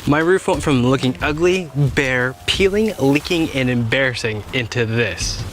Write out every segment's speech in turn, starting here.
My roof went from looking ugly, bare, peeling, leaking, and embarrassing into this.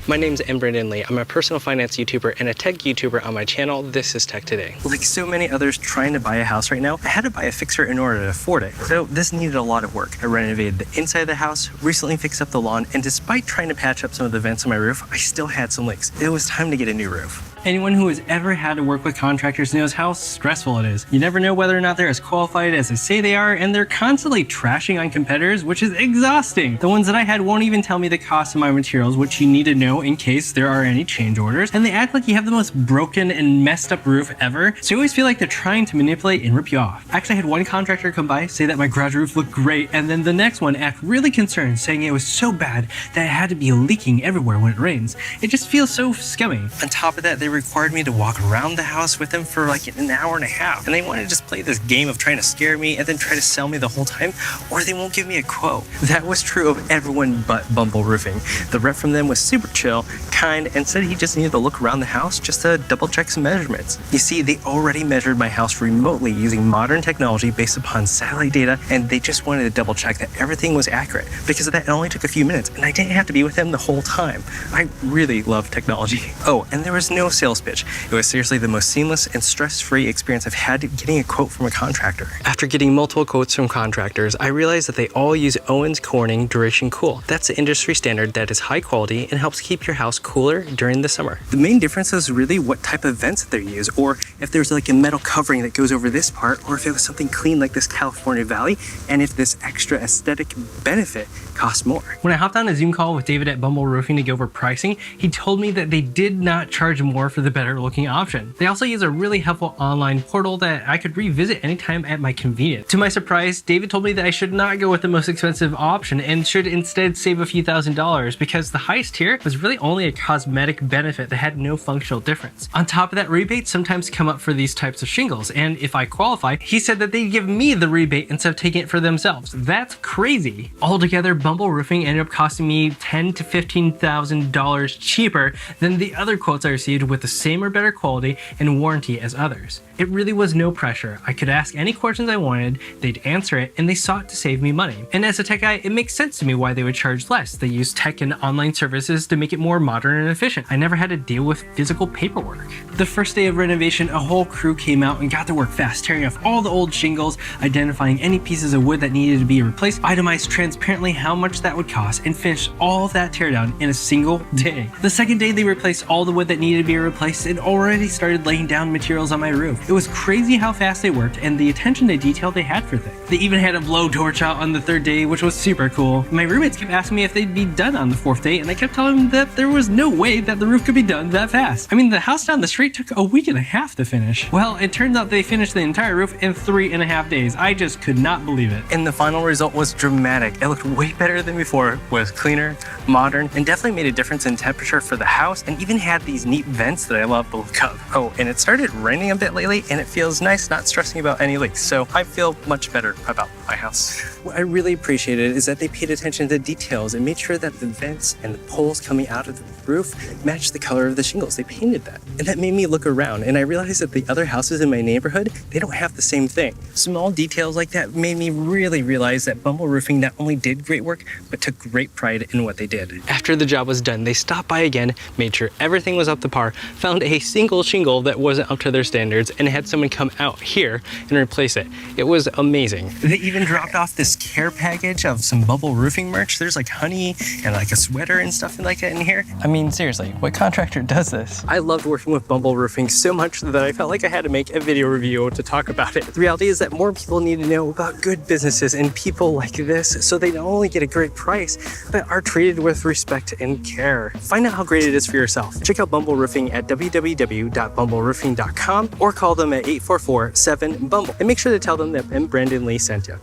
My name's Brandon Lee. I'm a personal finance YouTuber and a tech YouTuber on my channel. This is Tech Today. Like so many others trying to buy a house right now, I had to buy a fixer in order to afford it. So this needed a lot of work. I renovated the inside of the house, recently fixed up the lawn, and despite trying to patch up some of the vents on my roof, I still had some leaks. It was time to get a new roof. Anyone who has ever had to work with contractors knows how stressful it is. You never know whether or not they're as qualified as they say they are, and they're constantly trashing on competitors, which is exhausting. The ones that I had won't even tell me the cost of my materials, which you need to know in case there are any change orders, and they act like you have the most broken and messed up roof ever, so you always feel like they're trying to manipulate and rip you off. I actually had one contractor come by, say that my garage roof looked great, and then the next one act really concerned, saying it was so bad that it had to be leaking everywhere when it rains. It just feels so scummy. On top of that, they required me to walk around the house with them for like an hour and a half, and they want to just play this game of trying to scare me and then try to sell me the whole time, or they won't give me a quote. That was true of everyone but Bumble Roofing. The rep from them was super chill, kind, and said he just needed to look around the house just to double check some measurements. You see, they already measured my house remotely using modern technology based upon satellite data, and they just wanted to double check that everything was accurate. Because of that, it only took a few minutes, and I didn't have to be with them the whole time. I really love technology. Oh, and there was no sales pitch. It was seriously the most seamless and stress-free experience I've had getting a quote from a contractor. After getting multiple quotes from contractors, I realized that they all use Owens Corning Duration Cool. That's the industry standard that is high quality and helps keep your house cooler during the summer. The main difference is really what type of vents that they use, or if there's like a metal covering that goes over this part, or if it was something clean like this California Valley, and if this extra aesthetic benefit costs more. When I hopped on a Zoom call with David at Bumble Roofing to go over pricing, he told me that they did not charge more for the better looking option. They also use a really helpful online portal that I could revisit anytime at my convenience. To my surprise, David told me that I should not go with the most expensive option and should instead save a few $1,000s because the highest tier was really only a cosmetic benefit that had no functional difference. On top of that, rebates sometimes come up for these types of shingles, and if I qualify, he said that they'd give me the rebate instead of taking it for themselves. That's crazy. Altogether, Bumble Roofing ended up costing me $10,000 to $15,000 cheaper than the other quotes I received with the same or better quality and warranty as others. It really was no pressure. I could ask any questions I wanted, they'd answer it, and they sought to save me money. And as a tech guy, it makes sense to me why they would charge less. They use tech and online services to make it more modern and efficient. I never had to deal with physical paperwork. The first day of renovation, a whole crew came out and got to work fast, tearing off all the old shingles, identifying any pieces of wood that needed to be replaced, itemized transparently how much that would cost, and finished all of that teardown in a single day. The second day, they replaced all the wood that needed to be replaced and already started laying down materials on my roof. It was crazy how fast they worked and the attention to detail they had for things. They even had a blowtorch out on the third day, which was super cool. My roommates kept asking me if they'd be done on the fourth day, and I kept telling them that there was no way that the roof could be done that fast. I mean, the house down the street took a week and a half to finish. Well, it turns out they finished the entire roof in 3.5 days. I just could not believe it. And the final result was dramatic. It looked way better than before, was cleaner, modern, and definitely made a difference in temperature for the house, and even had these neat vents that I love the look of. Oh, and it started raining a bit lately, and it feels nice not stressing about any leaks, so I feel much better about my house. What I really appreciated is that they paid attention to details and made sure that the vents and the poles coming out of the roof matched the color of the shingles. They painted that. And that made me look around, and I realized that the other houses in my neighborhood, they don't have the same thing. Small details like that made me really realize that Bumble Roofing not only did great work, but took great pride in what they did. After the job was done, they stopped by again, made sure everything was up to par, found a single shingle that wasn't up to their standards, and had someone come out here and replace it. It was amazing. They even dropped off this care package of some Bumble Roofing merch. There's like honey and like a sweater and stuff like that in here. I mean, seriously, what contractor does this? I loved working with Bumble Roofing so much that I felt like I had to make a video review to talk about it. The reality is that more people need to know about good businesses and people like this, so they not only get a great price, but are treated with respect and care. Find out how great it is for yourself. Check out Bumble Roofing at www.bumbleroofing.com or call them at 844-7-BUMBLE, and make sure to tell them that Brandon Lee sent you.